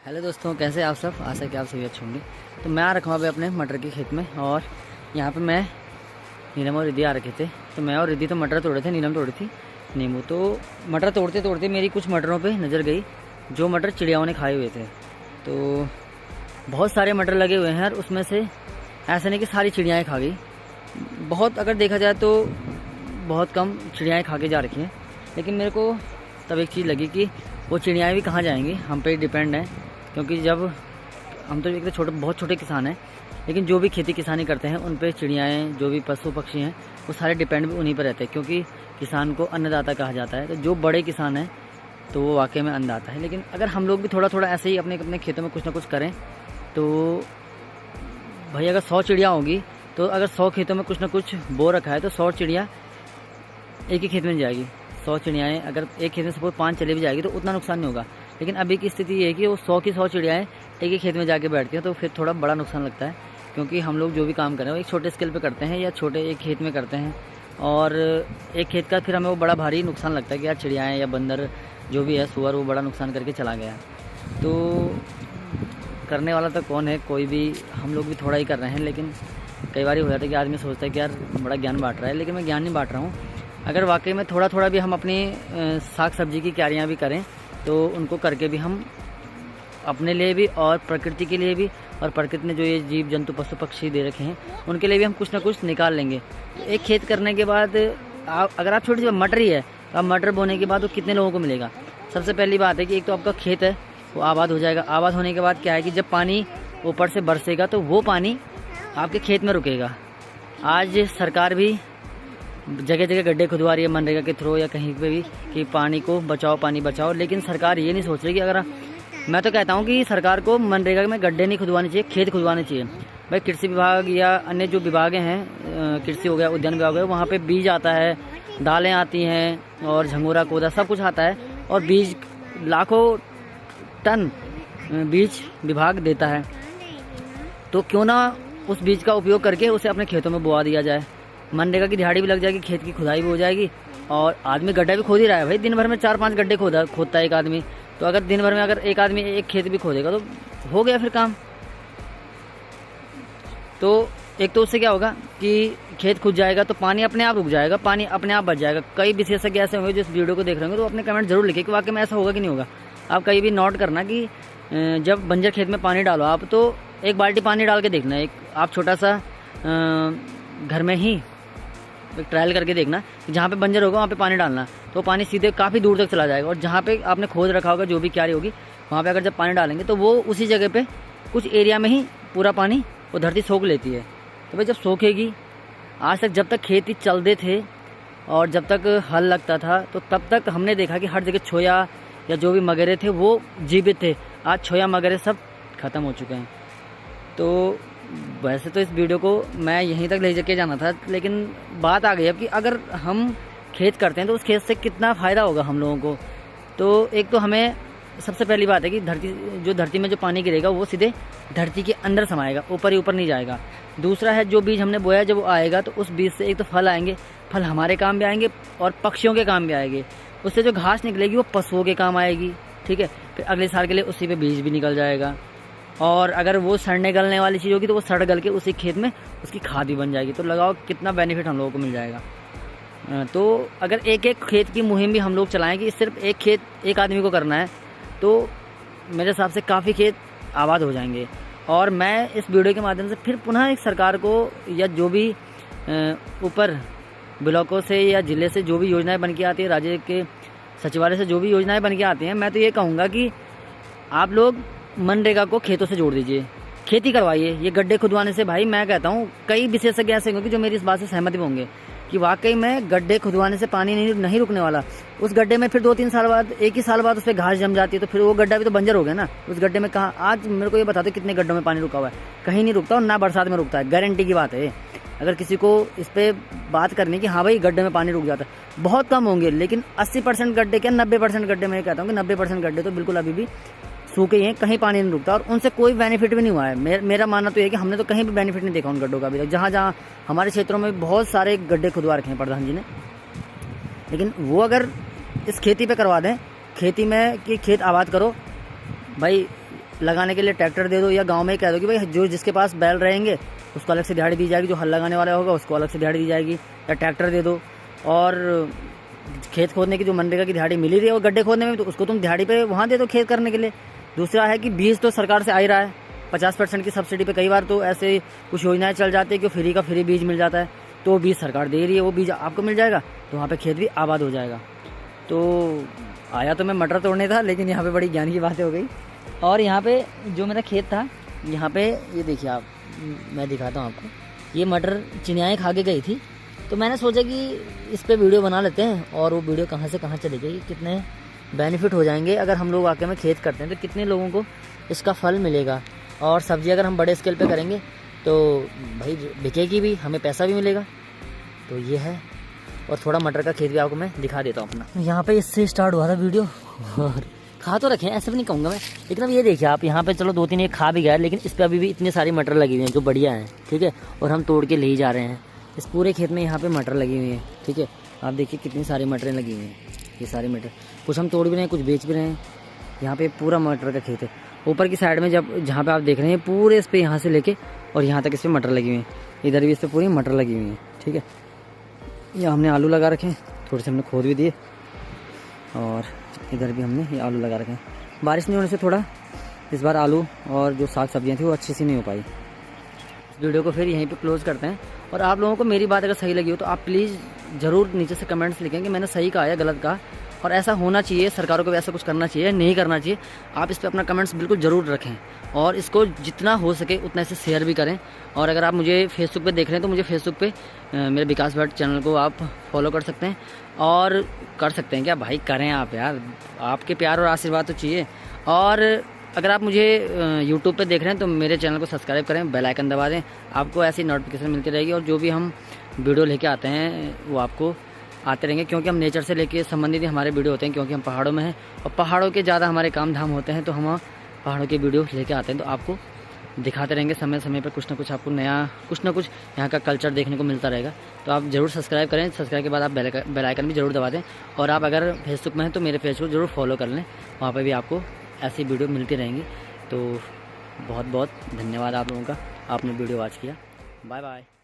Hello दोस्तों, कैसे आप सब? आशा कि आप सभी अच्छे होंगे। तो मैं आ रखा हूँ अभी अपने मटर के खेत में, और यहाँ पे मैं नीलम और रिद्धि आ रखे थे। तो मैं और रिद्धि तो मटर तोड़े थे, नीलम तोड़ी थी नींबू। तो मटर तोड़ते तोड़ते मेरी कुछ मटरों पे नज़र गई जो मटर चिड़ियाओं ने खाए हुए थे। तो बहुत सारे मटर लगे हुए हैं, और उसमें से ऐसा नहीं कि सारी चिड़ियाएँ खा गई। बहुत अगर देखा जाए तो बहुत कम चिड़ियाएँ खा के जा रखी हैं। लेकिन मेरे को तब एक चीज़ लगी कि वो चिड़ियाएँ भी कहाँ जाएंगी, हम पे डिपेंड है। क्योंकि जब हम तो एक तो बहुत छोटे किसान हैं, लेकिन जो भी खेती किसानी करते हैं उन पे चिड़ियाएँ, जो भी पशु पक्षी हैं, वो सारे डिपेंड भी उन्हीं पर रहते हैं। क्योंकि किसान को अन्नदाता कहा जाता है। तो जो बड़े किसान हैं तो वो वाकई में अन्नदाता है। लेकिन अगर हम लोग भी थोड़ा थोड़ा ऐसे ही अपने अपने खेतों में कुछ ना कुछ करें, तो भाई अगर 100 चिड़िया होगी, तो अगर 100 खेतों में कुछ ना कुछ बो रखा है, तो 100 चिड़िया एक ही खेत में जाएगी। 100 चिड़ियाएँ अगर एक खेत में सपोज 5 चली भी जाएगी तो उतना नुकसान नहीं होगा। लेकिन अभी की स्थिति ये है कि वो 100 की 100 चिड़ियाएँ एक ही खेत में जाके बैठती हैं, तो फिर थोड़ा बड़ा नुकसान लगता है। क्योंकि हम लोग जो भी काम करें वो एक छोटे स्केल पे करते हैं, या छोटे एक खेत में करते हैं, और एक खेत का फिर हमें वो बड़ा भारी नुकसान लगता है कि यार चिड़ियाएँ या बंदर जो भी है, सुअर, वो बड़ा नुकसान करके चला गया। तो करने वाला तो कौन है, कोई भी, हम लोग भी थोड़ा ही कर रहे हैं। लेकिन कई बार हो जाता है कि आदमी सोचता है कि यार बड़ा ज्ञान बांट रहा है, लेकिन मैं ज्ञान नहीं बांट रहा हूँ। अगर वाकई में थोड़ा थोड़ा भी हम अपनी साग सब्जी की क्यारियाँ भी करें, तो उनको करके भी हम अपने लिए भी और प्रकृति के लिए भी, और प्रकृति ने जो ये जीव जंतु पशु पक्षी दे रखे हैं उनके लिए भी हम कुछ ना कुछ निकाल लेंगे। एक खेत करने के बाद अगर आप छोटी सी मटर ही है, तो आप मटर बोने के बाद वो कितने लोगों को मिलेगा? सबसे पहली बात है कि एक तो आपका खेत है वो आबाद हो जाएगा। आबाद होने के बाद क्या है कि जब पानी ऊपर से बरसेगा तो वो पानी आपके खेत में रुकेगा। आज सरकार भी जगह जगह गड्ढे खुदवा रही है मनरेगा के थ्रू या कहीं पे भी, कि पानी को बचाओ, पानी बचाओ। लेकिन सरकार ये नहीं सोच रही कि अगर मैं तो कहता हूँ कि सरकार को मनरेगा में गड्ढे नहीं खुदवाने चाहिए, खेत खुदवाने चाहिए। भाई कृषि विभाग या अन्य जो विभाग हैं, कृषि हो गया, उद्यान विभाग हो गया, वहाँ पे बीज आता है, दालें आती हैं, और झंगोरा कोदा सब कुछ आता है, और बीज लाखों टन बीज विभाग देता है। तो क्यों ना उस बीज का उपयोग करके उसे अपने खेतों में बोआ दिया जाए। मनरेगा की दिहाड़ी भी लग जाएगी, खेत की खुदाई भी हो जाएगी, और आदमी गड्ढा भी खोद ही रहा है। भाई दिन भर में 4-5 गड्ढे खोदता है एक आदमी। तो अगर दिन भर में अगर एक आदमी एक खेत भी खोदेगा तो हो गया फिर काम। तो एक तो उससे क्या होगा कि खेत खुद जाएगा, तो पानी अपने आप रुक जाएगा, पानी अपने आप बच जाएगा। कई विशेषज्ञ ऐसे होंगे जो इस वीडियो को देख रहे होंगे, तो अपने कमेंट जरूर लिखें कि वाकई में ऐसा होगा कि नहीं होगा। आप कहीं भी नोट करना कि जब बंजर खेत में पानी डालो आप, तो एक बाल्टी पानी डाल के देखना। एक आप छोटा सा घर में ही एक ट्रायल करके देखना कि जहाँ पे बंजर होगा वहाँ पे पानी डालना, तो पानी सीधे काफ़ी दूर तक चला जाएगा। और जहाँ पे आपने खोद रखा होगा, जो भी क्यारी होगी, वहाँ पे अगर जब पानी डालेंगे तो वो उसी जगह पे कुछ एरिया में ही पूरा पानी वो धरती सोख लेती है। तो भाई जब सोखेगी, आज तक जब तक खेती चलते थे और जब तक हल लगता था, तो तब तक हमने देखा कि हर जगह छोया या जो भी मगरे थे वो जीवित थे। आज छोया मगरे सब खत्म हो चुके हैं। तो वैसे तो इस वीडियो को मैं यहीं तक ले जाके जाना था, लेकिन बात आ गई अब कि अगर हम खेत करते हैं तो उस खेत से कितना फ़ायदा होगा हम लोगों को। तो एक तो हमें सबसे पहली बात है कि धरती में जो पानी गिरेगा वो सीधे धरती के अंदर समाएगा, ऊपर ही ऊपर नहीं जाएगा। दूसरा है, जो बीज हमने बोया जब वो आएगा तो उस बीज से एक तो फल आएंगे, फल हमारे काम भी आएंगे और पक्षियों के काम भी आएंगे। उससे जो घास निकलेगी वो पशुओं के काम आएगी, ठीक है। फिर अगले साल के लिए उसी पे बीज भी निकल जाएगा, और अगर वो सड़ने गलने वाली चीज़ होगी तो वो सड़ गल के उसी खेत में उसकी खाद भी बन जाएगी। तो लगाओ कितना बेनिफिट हम लोगों को मिल जाएगा। तो अगर एक एक खेत की मुहिम भी हम लोग चलाएं कि सिर्फ एक खेत एक आदमी को करना है, तो मेरे हिसाब से काफ़ी खेत आबाद हो जाएंगे। और मैं इस वीडियो के माध्यम से फिर पुनः एक सरकार को, या जो भी ऊपर ब्लॉकों से या ज़िले से जो भी योजनाएं बन के आती है, राज्य के सचिवालय से जो भी योजनाएं बन के आती हैं, मैं तो ये कहूँगा कि आप लोग मनरेगा को खेतों से जोड़ दीजिए, खेती करवाइए। ये गड्ढे खुदवाने से, भाई मैं कहता हूँ कई विशेषज्ञ ऐसे होंगे जो मेरी इस बात से सहमत भी होंगे कि वाकई में गड्ढे खुदवाने से पानी नहीं रुकने वाला। उस गड्ढे में फिर 2-3 साल बाद, एक ही साल बाद उस पर घास जम जाती है, तो फिर वो गड्ढा भी तो बंजर हो गया ना। उस गड्ढे में कहाँ, आज मेरे को ये बता दो कितने गड्ढों में पानी रुका हुआ है? कहीं नहीं रुकता, और ना बरसात में रुकता है, गारंटी की बात है। अगर किसी को इस पर बात करनी कि हाँ भाई गड्ढे में पानी रुक जाता है, बहुत कम होंगे। लेकिन 80% गड्ढे, क्या 90% गड्ढे, मैं कहता हूँ कि 90% गड्ढे तो बिल्कुल अभी भी सूखे ही हैं, कहीं पानी नहीं रुकता, और उनसे कोई बेनिफिट भी नहीं हुआ है। मेरा मानना तो ये है कि हमने तो कहीं भी बेनिफिट नहीं देखा उन गड्ढों का अभी तक। जहाँ जहाँ हमारे क्षेत्रों में बहुत सारे गड्ढे खुदवा रखे हैं प्रधान जी ने, लेकिन वो अगर इस खेती पे करवा दें, खेती में कि खेत आबाद करो, भाई लगाने के लिए ट्रैक्टर दे दो, या गांव में ही कह दो कि भाई जो जिसके पास बैल रहेंगे उसको अलग से दिहाड़ी दी जाएगी, जो हल लगाने वाला होगा उसको अलग से दिहाड़ी दी जाएगी, या ट्रैक्टर दे दो। और खेत खोदने की जो मनरेगा की दिहाड़ी मिली रही है, और गड्ढे खोदने में तो उसको तुम दिहाड़ी पे वहाँ दे दो खेत करने के लिए। दूसरा है कि बीज तो सरकार से आ ही रहा है 50% की सब्सिडी पे। कई बार तो ऐसे कुछ योजनाएं चल जाती है कि फ्री का फ्री बीज मिल जाता है, तो बीज सरकार दे रही है, वो बीज आपको मिल जाएगा, तो वहाँ पे खेत भी आबाद हो जाएगा। तो आया तो मैं मटर तोड़ने था, लेकिन यहाँ पे बड़ी ज्ञान की बातें हो गई। और यहाँ पे जो मेरा खेत था, यहाँ पे ये देखिए आप, मैं दिखाता हूँ आपको। ये मटर चिड़ियाएँ खा के गई थी, तो मैंने सोचा कि इस पर वीडियो बना लेते हैं। और वो वीडियो कहाँ से कहाँ चली गई, कितने बेनिफिट हो जाएंगे अगर हम लोग वाकई में खेत करते हैं, तो कितने लोगों को इसका फल मिलेगा। और सब्जी अगर हम बड़े स्केल पे करेंगे तो भाई बिकेगी भी, हमें पैसा भी मिलेगा। तो ये है। और थोड़ा मटर का खेत भी आपको मैं दिखा देता हूँ अपना। यहाँ पे इससे स्टार्ट हुआ था वीडियो, और खा तो रखे हैं, ऐसे भी नहीं कहूँगा मैं, लेकिन अब ये देखिए आप, यहाँ पे चलो 2-3 एक खा भी गया, लेकिन इस पर अभी भी इतनी सारी मटर लगी हुई हैं जो बढ़िया हैं, ठीक है। और हम तोड़ के ले ही जा रहे हैं। इस पूरे खेत में यहाँ पे मटर लगी हुई है, ठीक है। आप देखिए कितनी सारी मटरें लगी हुई हैं, ये सारी मटर, कुछ हम तोड़ भी रहे हैं, कुछ बेच भी रहे हैं। यहाँ पे पूरा मटर का खेत है। ऊपर की साइड में जहाँ पे आप देख रहे हैं पूरे इस पर यहाँ से लेके और यहाँ तक इस पर मटर लगी हुई है। इधर भी इस पर पूरी मटर लगी हुई है, ठीक है। यहाँ हमने आलू लगा रखे हैं, थोड़े से हमने खोद भी दिए, और इधर भी हमने ये आलू लगा रखे हैं। बारिश नहीं होने से थोड़ा इस बार आलू और जो साग सब्जियाँ थी वो अच्छी सी नहीं हो पाई। इस वीडियो को फिर यहीं पे क्लोज करते हैं। और आप लोगों को मेरी बात अगर सही लगी हो तो आप प्लीज़ ज़रूर नीचे से कमेंट्स लिखें कि मैंने सही कहा या गलत कहा, और ऐसा होना चाहिए, सरकारों को भी ऐसा कुछ करना चाहिए, नहीं करना चाहिए। आप इस पर अपना कमेंट्स बिल्कुल ज़रूर रखें, और इसको जितना हो सके उतना इसे शेयर भी करें। और अगर आप मुझे फेसबुक पे देख रहे हैं तो मुझे फेसबुक पे मेरे विकास भट्ट चैनल को आप फॉलो कर सकते हैं, और कर सकते हैं क्या भाई, करें आप यार, आपके प्यार और आशीर्वाद तो चाहिए। और अगर आप मुझे यूट्यूब पे देख रहे हैं तो मेरे चैनल को सब्सक्राइब करें, बेल आइकन दबा दें, आपको ऐसी नोटिफिकेशन मिलती रहेगी, और जो भी हम वीडियो लेके आते हैं वो आपको आते रहेंगे, क्योंकि हम नेचर से लेके संबंधित हमारे वीडियो होते हैं, क्योंकि हम पहाड़ों में हैं और पहाड़ों के ज़्यादा हमारे काम धाम होते हैं, तो हम पहाड़ों के वीडियो लेके आते हैं, तो आपको दिखाते रहेंगे समय समय पर कुछ ना कुछ, आपको नया कुछ ना कुछ यहाँ का कल्चर देखने को मिलता रहेगा। तो आप ज़रूर सब्सक्राइब करें, सब्सक्राइब के बाद आप बेल आइकन भी ज़रूर दबा दें। और आप अगर फेसबुक में हैं तो मेरे पेज को ज़रूर फॉलो कर लें, वहाँ पर भी आपको ऐसी वीडियो मिलती रहेंगी। तो बहुत बहुत धन्यवाद आप लोगों का, आपने वीडियो वॉच किया। Bye bye.